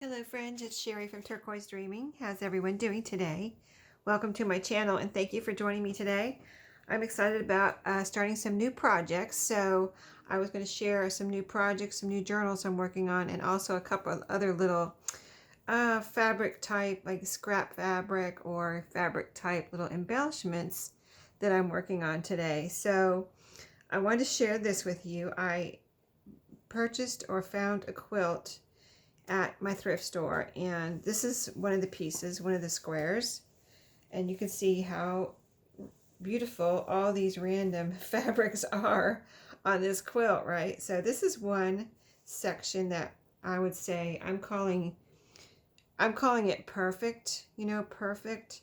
Hello friends, it's Sherry from Turquoise Dreaming. How's everyone doing today? Welcome to my channel and thank you for joining me today. I'm excited about starting some new projects. So I was going to share some new projects, some new journals I'm working on, and also a couple of other little fabric type, like scrap fabric or fabric type little embellishments that I'm working on today. So I wanted to share this with you. I purchased or found a quilt at my thrift store, and this is one of the pieces, one of the squares, and you can see how beautiful all these random fabrics are on this quilt, right? So this is one section that I would say I'm calling it perfect, perfect,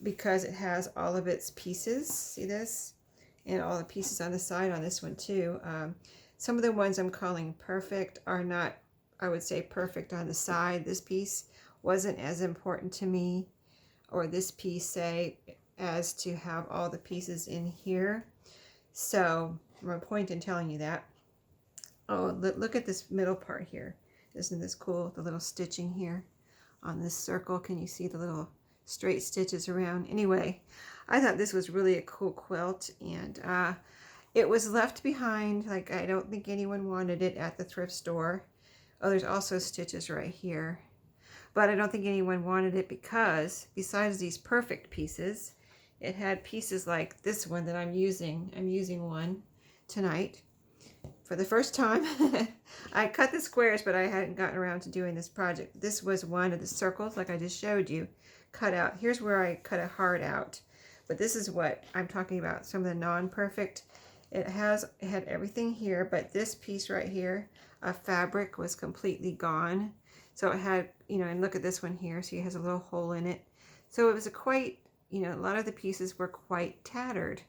because it has all of its pieces. See this? And all the pieces on the side on this one too. Some of the ones I'm calling perfect are not, I would say, perfect on the side. This piece wasn't as important to me, or this piece, say, as to have all the pieces in here. So my point in telling you that. Oh, look at this middle part here. Isn't this cool? The little stitching here on this circle. Can you see the little straight stitches around? Anyway, I thought this was really a cool quilt, and it was left behind. Like, I don't think anyone wanted it at the thrift store. Oh, there's also stitches right here. But I don't think anyone wanted it because besides these perfect pieces, it had pieces like this one that I'm using. I'm using one tonight for the first time. I cut the squares, but I hadn't gotten around to doing this project. This was one of the circles, like I just showed you, cut out. Here's where I cut a heart out. But this is what I'm talking about, some of the non-perfect. It had everything here, but this piece right here of fabric was completely gone. So it had, and look at this one here. So it has a little hole in it. So it was a lot of the pieces were quite tattered.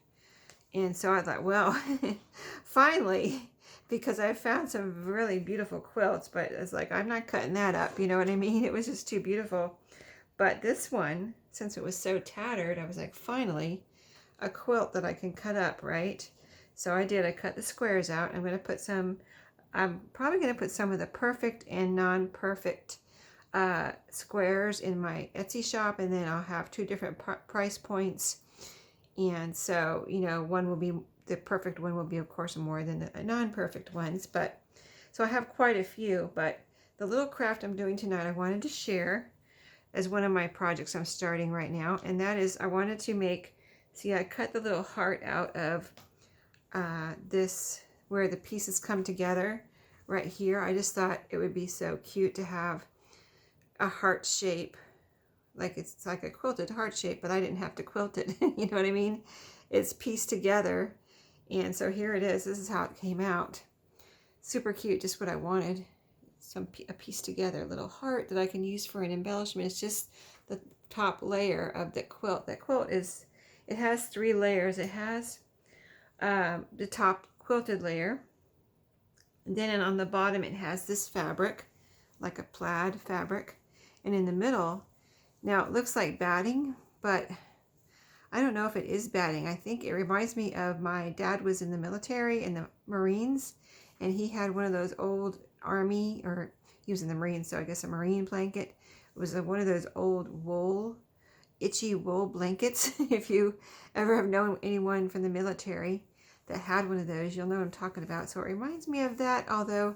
And so I thought, well, finally, because I found some really beautiful quilts, but it's like, I'm not cutting that up. You know what I mean? It was just too beautiful. But this one, since it was so tattered, I was like, finally, a quilt that I can cut up, right? So I did. I cut the squares out. I'm probably going to put some of the perfect and non-perfect squares in my Etsy shop, and then I'll have two different price points. And so, one will be, the perfect one will be, of course, more than the non-perfect ones. But so I have quite a few, but the little craft I'm doing tonight, I wanted to share as one of my projects I'm starting right now. And that is, I wanted to make, see, I cut the little heart out of this, where the pieces come together right here. I just thought it would be so cute to have a heart shape, like it's like a quilted heart shape, but I didn't have to quilt it. You know what I mean? It's pieced together. And so here it is. This is how it came out. Super cute, just what I wanted. A piece together little heart that I can use for an embellishment. It's just the top layer of the quilt. That quilt is, it has 3 layers. It has the top quilted layer, and then on the bottom it has this fabric, like a plaid fabric, and in the middle, now it looks like batting, but I don't know if it is batting. I think it reminds me of, my dad was in the military, in the Marines, and he had one of those old army, or he was in the Marines, so I guess a Marine blanket. It was one of those old wool, itchy wool blankets. If you ever have known anyone from the military that had one of those, you'll know what I'm talking about. So it reminds me of that, although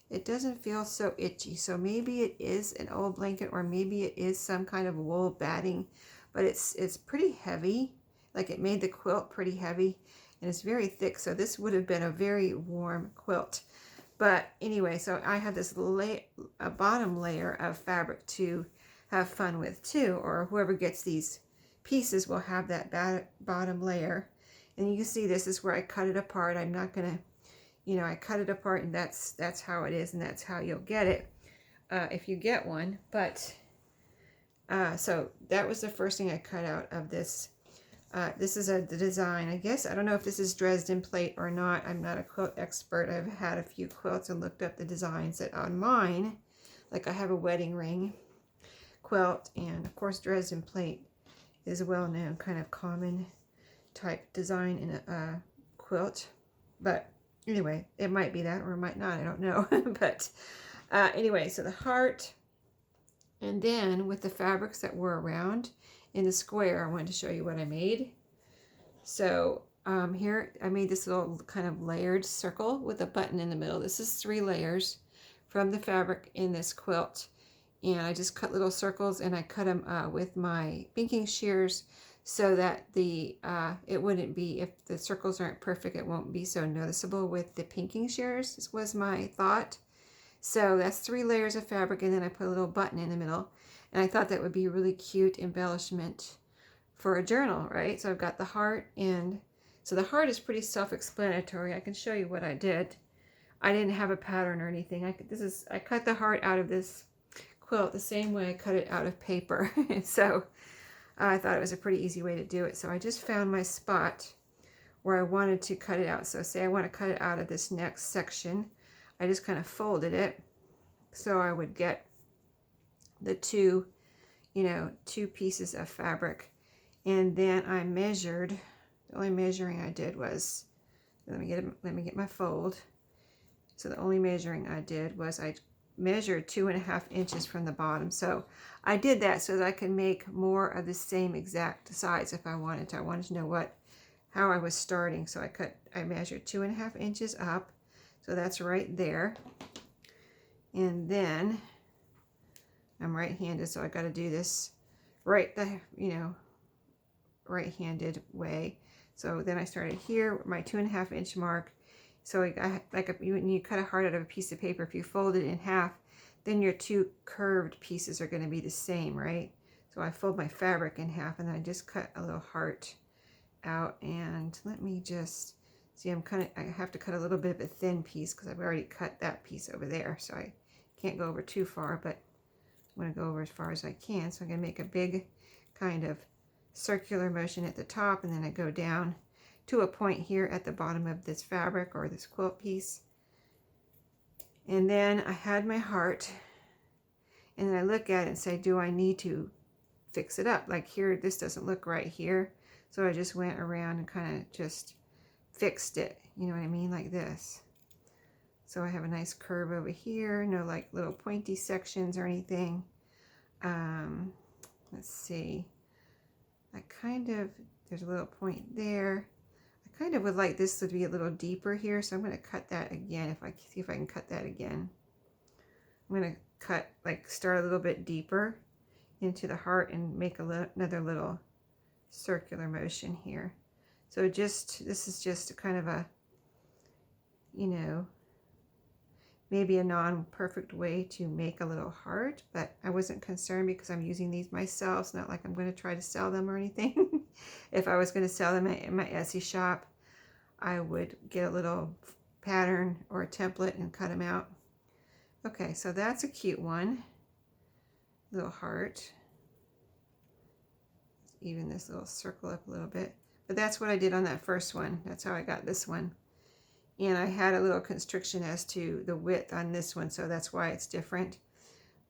it doesn't feel so itchy. So maybe it is an old blanket, or maybe it is some kind of wool batting, but it's pretty heavy. Like, it made the quilt pretty heavy, and it's very thick. So this would have been a very warm quilt. But anyway, so I have this a bottom layer of fabric to have fun with too, or whoever gets these pieces will have that bottom layer. And you can see this is where I cut it apart. I'm not gonna, I cut it apart, and that's how it is, and that's how you'll get it if you get one. But so that was the first thing I cut out of this. This is the design. I guess, I don't know if this is Dresden plate or not. I'm not a quilt expert. I've had a few quilts and looked up the designs that on mine, like I have a wedding ring quilt, and of course Dresden plate is a well-known kind of common type design in a quilt. But anyway, it might be that, or it might not, I don't know. But anyway, so the heart And then with the fabrics that were around in the square, I wanted to show you what I made. So here I made this little kind of layered circle with a button in the middle. This is 3 layers from the fabric in this quilt. And I just cut little circles, and I cut them with my pinking shears so that it wouldn't be, if the circles aren't perfect, it won't be so noticeable with the pinking shears. This was my thought. So that's 3 layers of fabric, and then I put a little button in the middle. And I thought that would be a really cute embellishment for a journal, right? So I've got the heart, and so the heart is pretty self-explanatory. I can show you what I did. I didn't have a pattern or anything. I cut the heart out of this quilt the same way I cut it out of paper. So I thought it was a pretty easy way to do it. So I just found my spot where I wanted to cut it out. So say I want to cut it out of this next section. I just kind of folded it so I would get the two pieces of fabric. And then I measured, the only measuring I did was, let me get my fold. So the only measuring I did was I measured 2.5 inches from the bottom. So I did that so that I could make more of the same exact size if I wanted to. I wanted to know how I was starting. So I measured 2.5 inches up. So that's right there. And then I'm right-handed, so I got to do this right-handed way. So then I started here, my 2.5 inch mark. So when you cut a heart out of a piece of paper, if you fold it in half, then your 2 curved pieces are going to be the same, right? So I fold my fabric in half, and then I just cut a little heart out. And let me just see, I have to cut a little bit of a thin piece because I've already cut that piece over there. So I can't go over too far, but I'm going to go over as far as I can. So I'm going to make a big kind of circular motion at the top, and then I go down to a point here at the bottom of this fabric or this quilt piece. And then I had my heart, and then I look at it and say, do I need to fix it up? Like here, this doesn't look right here. So I just went around and kind of just fixed it, you know what I mean, like this. So I have a nice curve over here, no like little pointy sections or anything. Let's see, there's a little point there. I kind of would like this to be a little deeper here, so I'm going to cut that again. See if I can cut that again. I'm going to start a little bit deeper into the heart and make another little circular motion here. So this is just a kind of a, maybe a non-perfect way to make a little heart, but I wasn't concerned because I'm using these myself. It's not like I'm going to try to sell them or anything. If I was going to sell them in my Etsy shop, I would get a little pattern or a template and cut them out. Okay, so that's a cute one. Little heart. Even this little circle up a little bit. But that's what I did on that first one. That's how I got this one. And I had a little constriction as to the width on this one, so that's why it's different.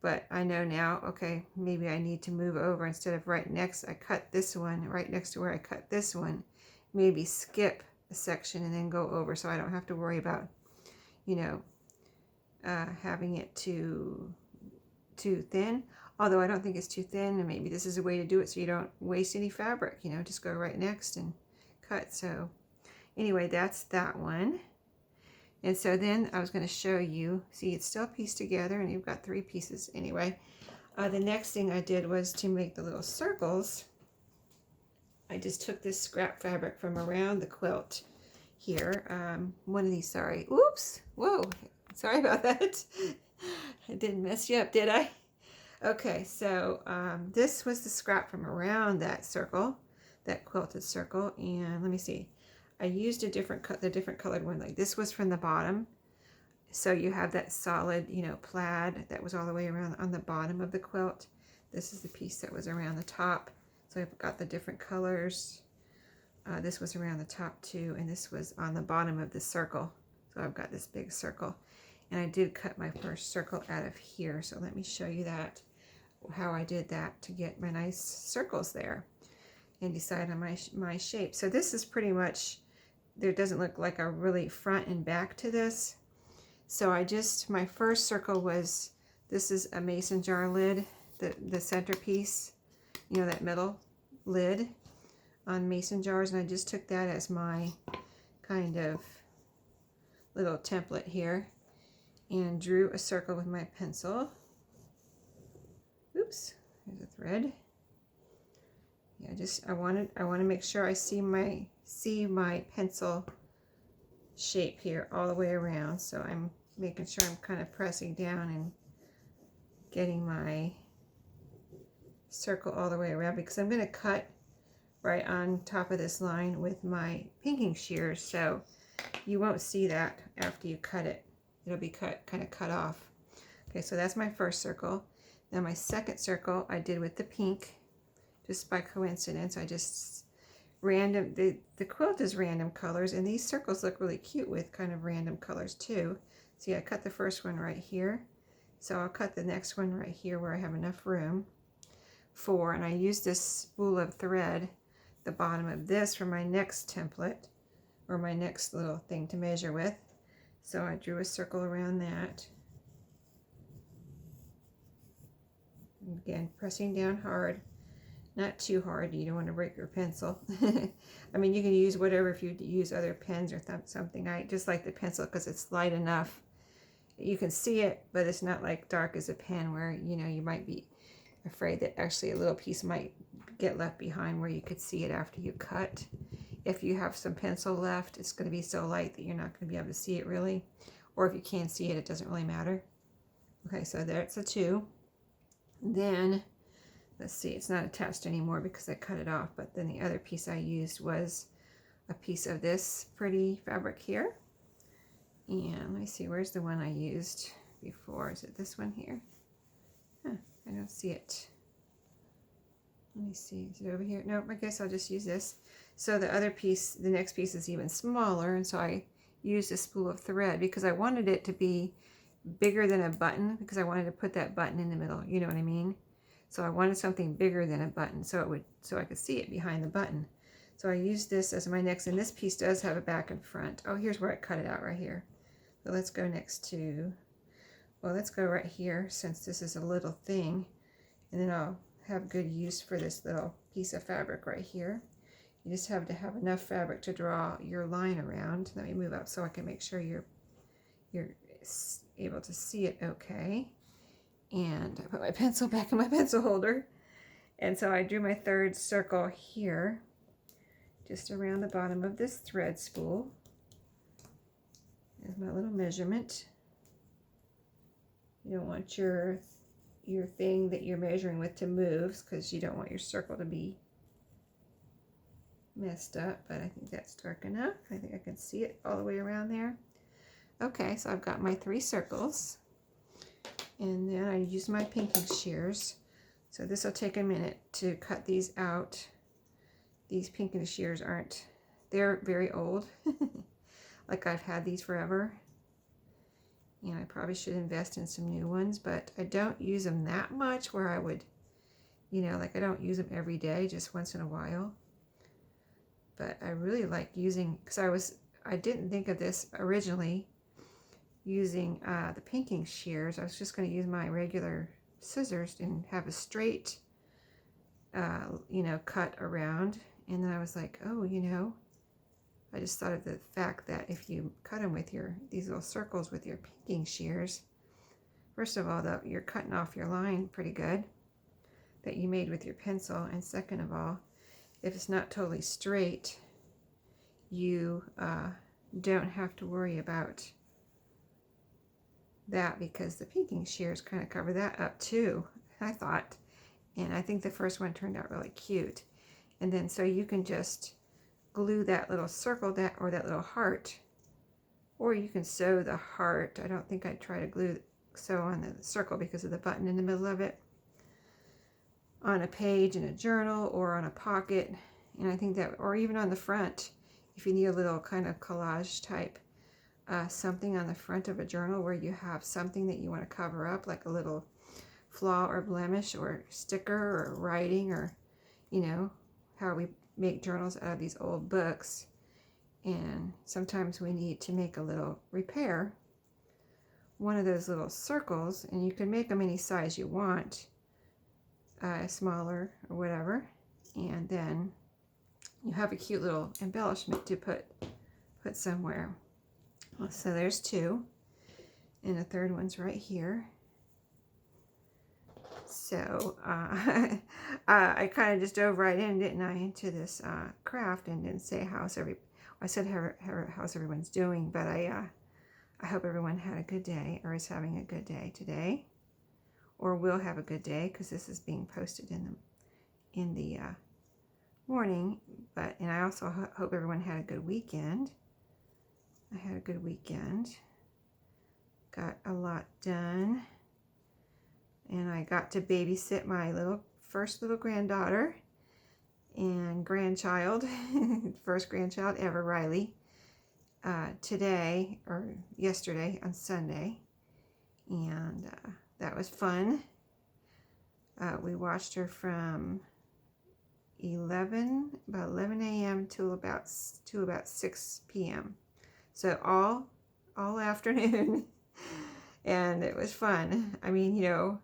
But I know now, okay, maybe I need to move over. Instead of right next, I cut this one, right next to where I cut this one, maybe skip a section and then go over, so I don't have to worry about, having it too thin. Although I don't think it's too thin, and maybe this is a way to do it so you don't waste any fabric, just go right next and cut. So anyway, that's that one. And so then I was going to show you, see, it's still pieced together, and you've got 3 pieces anyway. The next thing I did was to make the little circles. I just took this scrap fabric from around the quilt here. One of these, sorry. Oops. Whoa. Sorry about that. I didn't mess you up, did I? Okay, so this was the scrap from around that circle, that quilted circle. And let me see. I used the different colored one. Like this was from the bottom. So you have that solid, plaid that was all the way around on the bottom of the quilt. This is the piece that was around the top. So I've got the different colors. This was around the top too, and this was on the bottom of the circle. So I've got this big circle. And I did cut my first circle out of here. So let me show you that, how I did that to get my nice circles there and decide on my shape. So this is pretty much, there doesn't look like a really front and back to this. So my first circle was, this is a mason jar lid, the centerpiece, you know, that metal lid on mason jars, and I just took that as my kind of little template here and drew a circle with my pencil. Oops, there's a thread. Yeah, I want to make sure I see my pencil shape here all the way around. So I'm making sure I'm kind of pressing down and getting my circle all the way around, because I'm going to cut right on top of this line with my pinking shears, so you won't see that after you cut it. It'll be kind of cut off. Okay, so that's my first circle. Now my second circle I did with the pink, just by coincidence. I just random, the quilt is random colors, and these circles look really cute with kind of random colors too. See, I cut the first one right here, so I'll cut the next one right here where I have enough room for, and I use this spool of thread, the bottom of this, for my next template or my next little thing to measure with. So I drew a circle around that. Again, pressing down hard, not too hard. You don't want to break your pencil. I mean, you can use whatever if you use other pens or something. I just like the pencil because it's light enough. You can see it, but it's not like dark as a pen where, you know, you might be afraid that actually a little piece might get left behind where you could see it after you cut. If you have some pencil left, it's going to be so light that you're not going to be able to see it really. Or if you can't see it, it doesn't really matter. Okay, so there's a 2. Then, let's see, it's not attached anymore because I cut it off, but then the other piece I used was a piece of this pretty fabric here. And let me see, where's the one I used before? Is it this one here? Huh, I don't see it. Let me see, is it over here? Nope, I guess I'll just use this. So the other piece, the next piece is even smaller, and so I used a spool of thread because I wanted it to be bigger than a button, because I wanted to put that button in the middle, you know what I mean? So I wanted something bigger than a button so I could see it behind the button. So I used this as my next, and this piece does have a back and front. Oh, here's where I cut it out right here. So let's go next to, well, let's go right here since this is a little thing, and then I'll have good use for this little piece of fabric right here. You just have to have enough fabric to draw your line around. Let me move up so I can make sure you're able to see it okay. And I put my pencil back in my pencil holder. And so I drew my third circle here, just around the bottom of this thread spool. There's my little measurement. You don't want your thing that you're measuring with to move, because you don't want your circle to be messed up, but I think that's dark enough. I think I can see it all the way around there. Okay, so I've got my 3 circles, and then I use my pinking shears. So this will take a minute to cut these out. These pinking shears they're very old. Like, I've had these forever, and I probably should invest in some new ones, but I don't use them that much where I would, you know, like, I don't use them every day, just once in a while. But I really like using, because I didn't think of this originally, using the pinking shears. I was just going to use my regular scissors and have a straight, you know, cut around. And then I was like, oh, you know, I just thought of the fact that if you cut them with these little circles with your pinking shears, first of all, you're cutting off your line pretty good that you made with your pencil. And second of all, if it's not totally straight, you don't have to worry about that, because the pinking shears kind of cover that up too, I thought. And I think the first one turned out really cute. And then so you can just glue that little circle or that little heart, or you can sew the heart. I don't think I'd try to sew on the circle because of the button in the middle of it, on a page in a journal or on a pocket. And I think that, or even on the front, if you need a little kind of collage type something on the front of a journal where you have something that you want to cover up, like a little flaw or blemish or sticker or writing, or, you know, how we make journals out of these old books. And sometimes we need to make a little repair. One of those little circles, and you can make them any size you want, smaller or whatever. And then you have a cute little embellishment to put somewhere. So there's two, and the third one's right here. So I kind of just dove right in, didn't I, into this craft, and didn't say I said how's everyone's doing, but I hope everyone had a good day, or is having a good day today, or will have a good day, because this is being posted in the morning. And I also hope everyone had a good weekend. I had a good weekend. Got a lot done. And I got to babysit my first little granddaughter and grandchild, first grandchild ever, Riley, today, or yesterday on Sunday. And that was fun. We watched her from about 11 a.m. to about 6 p.m. So all afternoon. And it was fun. I mean, you know,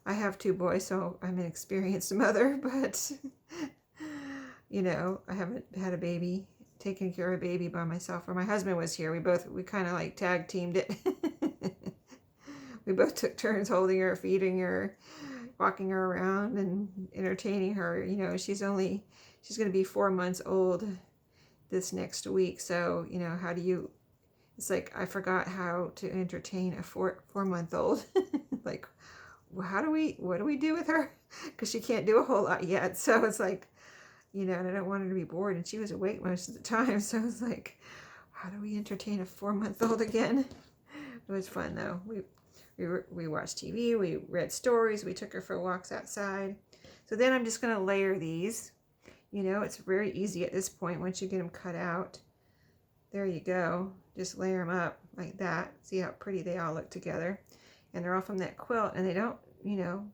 I have two boys, so I'm an experienced mother, but you know, I haven't had a baby, taken care of a baby by myself. When my husband was here, we kind of like tag teamed it. We both took turns holding her, feeding her, walking her around, and entertaining her. You know, she's going to be 4 months old this next week. So, you know, it's like, I forgot how to entertain a 4-month-old. Like, what do we do with her? Because she can't do a whole lot yet. So it's like, you know, and I don't want her to be bored. And she was awake most of the time. So it's like, how do we entertain a 4-month-old again? It was fun though. We watched TV, we read stories, we took her for walks outside. So then I'm just going to layer these. You know, it's very easy at this point once you get them cut out. There you go. Just layer them up like that. See how pretty they all look together. And they're all from that quilt, and they don't, you know,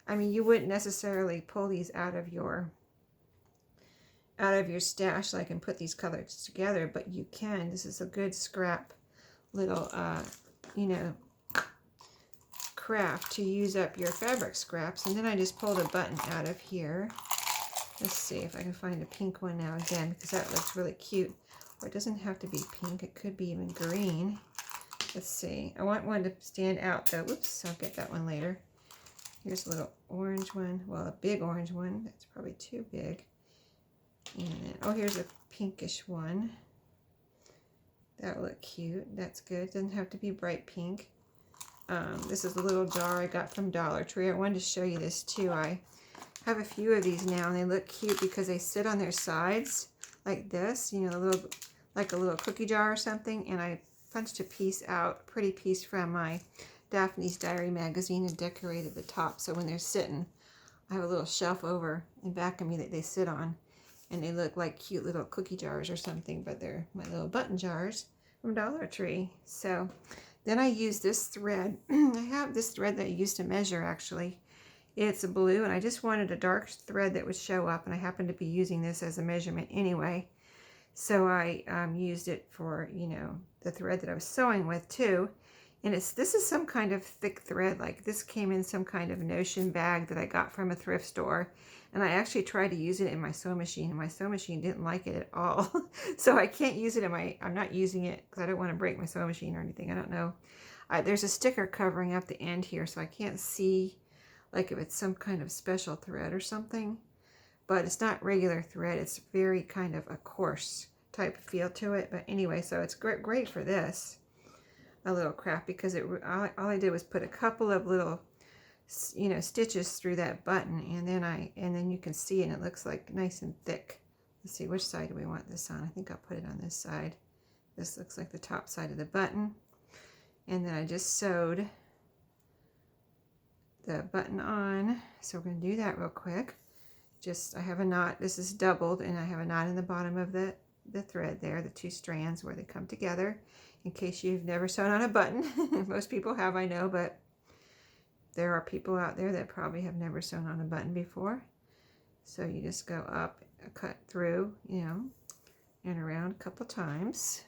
I mean, you wouldn't necessarily pull these out of your stash like and put these colors together, but you can. This is a good scrap little, you know, craft to use up your fabric scraps. And then I just pulled a button out of here. Let's see if I can find a pink one now again, because that looks really cute. Or it doesn't have to be pink, it could be even green. Let's see. I want one to stand out though. Whoops, I'll get that one later. Here's a little orange one. Well, a big orange one. That's probably too big. And then, oh, here's a pinkish one. That will look cute. That's good. Doesn't have to be bright pink. This is a little jar I got from Dollar Tree. I wanted to show you this too. I have a few of these now, and they look cute because they sit on their sides like this. You know, like a little cookie jar or something. And I punched a piece out, a pretty piece from my Daphne's Diary magazine, and decorated the top. So when they're sitting, I have a little shelf over in back of me that they sit on, and they look like cute little cookie jars or something, but they're my little button jars from Dollar Tree. So then I use this thread. I have this thread that I used to measure, actually. It's a blue, and I just wanted a dark thread that would show up, and I happen to be using this as a measurement anyway. So I used it for, you know, the thread that I was sewing with too. And this is some kind of thick thread. Like, this came in some kind of Notion bag that I got from a thrift store. And I actually tried to use it in my sewing machine, and my sewing machine didn't like it at all. So I can't use it I'm not using it because I don't want to break my sewing machine or anything. I don't know. There's a sticker covering up the end here, so I can't see like if it's some kind of special thread or something. But it's not regular thread. It's very kind of a coarse type of feel to it. But anyway, so it's great for this, a little craft, because all I did was put a couple of little, you know, stitches through that button, and then you can see it, and it looks like nice and thick. Let's see, which side do we want this on? I think I'll put it on this side. This looks like the top side of the button. And then I just sewed the button on. So we're going to do that real quick. I have a knot. This is doubled, and I have a knot in the bottom of the thread there, the two strands where they come together, in case you've never sewn on a button. Most people have, I know, but there are people out there that probably have never sewn on a button before. So you just go up, cut through, you know, and around a couple times.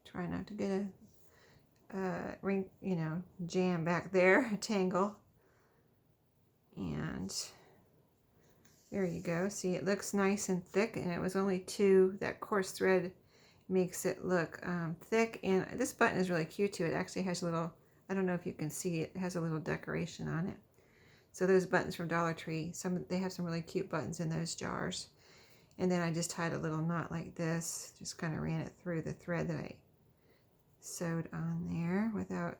Try not to get a ring, you know, jam back there, a tangle. And There you go. See, it looks nice and thick, and it was only 2. That coarse thread makes it look thick, and this button is really cute too. It actually has a little, I don't know if you can see it, it has a little decoration on it. So those buttons from Dollar Tree, they have some really cute buttons in those jars. And then I just tied a little knot like this, just kind of ran it through the thread that I sewed on there without,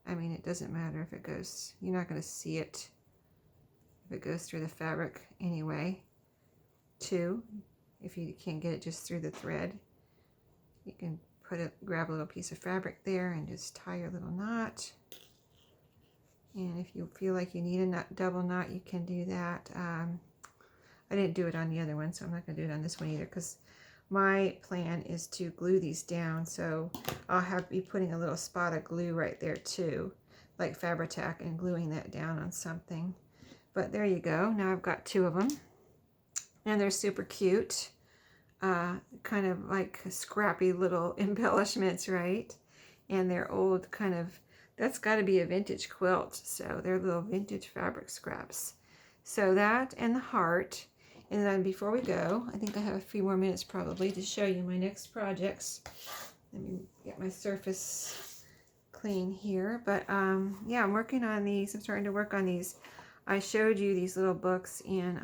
I mean, it doesn't matter if it goes, you're not going to see it if it goes through the fabric anyway. Too, if you can't get it just through the thread, you can grab a little piece of fabric there and just tie your little knot. And if you feel like you need a double knot, you can do that. I didn't do it on the other one, so I'm not going to do it on this one either, because my plan is to glue these down. So I'll be putting a little spot of glue right there too, like Fabri-Tac, and gluing that down on something. But there you go. Now I've got 2 of them, and they're super cute. Kind of like scrappy little embellishments, right? And they're old kind of, that's got to be a vintage quilt. So they're little vintage fabric scraps. So that and the heart. And then before we go, I think I have a few more minutes probably to show you my next projects. Let me get my surface clean here. But yeah, I'm working on these. I'm starting to work on these. I showed you these little books in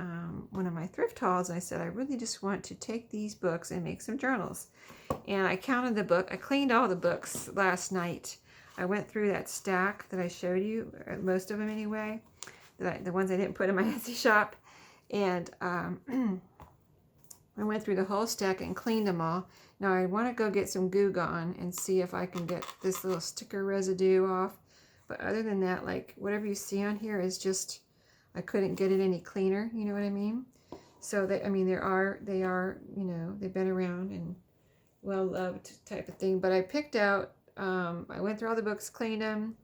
one of my thrift hauls. And I said, I really just want to take these books and make some journals. And I counted the book. I cleaned all the books last night. I went through that stack that I showed you, most of them anyway, the ones I didn't put in my Etsy shop. And I went through the whole stack and cleaned them all. Now I want to go get some Goo Gone and see if I can get this little sticker residue off. But other than that, like whatever you see on here is just, I couldn't get it any cleaner. You know what I mean? So I mean, they are, you know, they've been around and well loved type of thing. But I picked out, I went through all the books, cleaned them.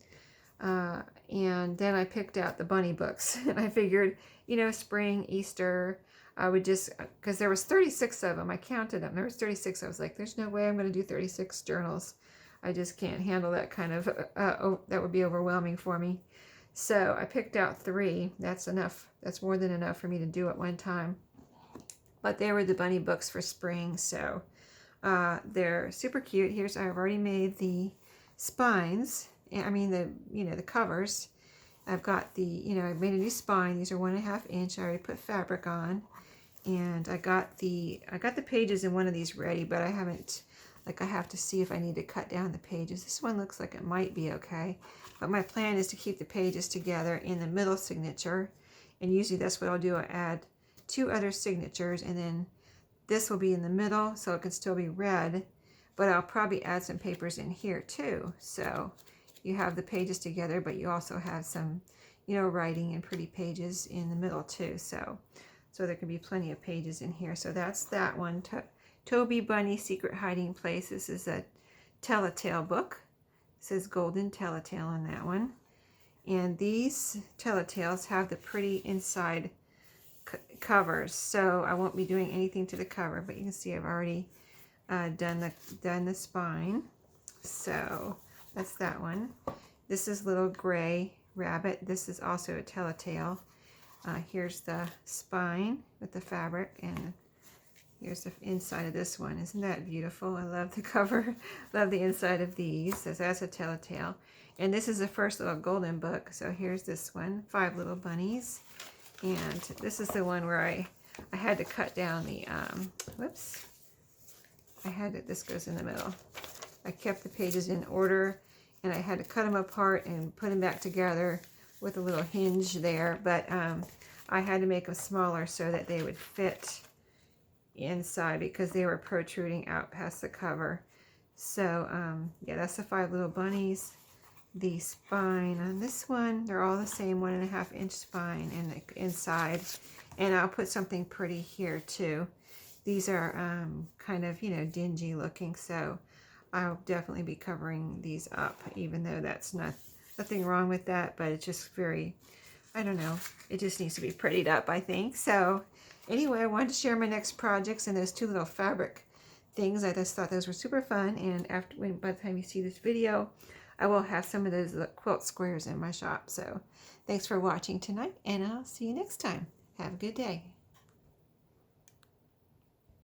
And then I picked out the bunny books, and I figured, you know, spring, Easter, I would just, because there was 36 of them, I counted them, there was 36, I was like, there's no way I'm going to do 36 journals, I just can't handle that kind of, that would be overwhelming for me. So I picked out 3, that's enough, that's more than enough for me to do at one time. But they were the bunny books for spring, so they're super cute. I've already made the spines, I mean the covers. I've got I've made a new spine. These are 1.5 inch. I already put fabric on, and I got the pages in one of these ready, but I haven't, I have to see if I need to cut down the pages. This one looks like it might be okay, but my plan is to keep the pages together in the middle signature, and usually that's what I'll do. I add 2 other signatures, and then this will be in the middle, so it can still be read, but I'll probably add some papers in here too. So you have the pages together, but you also have some, writing and pretty pages in the middle too. So there can be plenty of pages in here. So that's that one. Toby Bunny Secret Hiding Place. This is a Telltale book. It says Golden Telltale on that one. And these Telltales have the pretty inside covers. So I won't be doing anything to the cover, but you can see I've already done the spine. So that's that one. This is Little Gray Rabbit. This is also a Telltale. Here's the spine with the fabric, and here's the inside of this one. Isn't that beautiful? I love the cover. Love the inside of these. So that's a Telltale. And this is the first little golden book. So here's this one, 5 Little Bunnies. And this is the one where I had to cut down the, whoops. This goes in the middle. I kept the pages in order, and I had to cut them apart and put them back together with a little hinge there, but I had to make them smaller so that they would fit inside because they were protruding out past the cover. So yeah, that's the 5 Little Bunnies. The spine on this one, they're all the same 1.5 inch spine in the inside, and I'll put something pretty here too. These are kind of dingy looking, so I'll definitely be covering these up, even though that's nothing wrong with that, but it's just very, I don't know, it just needs to be prettied up, I think. So anyway, I wanted to share my next projects and those 2 little fabric things. I just thought those were super fun, and by the time you see this video, I will have some of those quilt squares in my shop. So thanks for watching tonight, and I'll see you next time. Have a good day.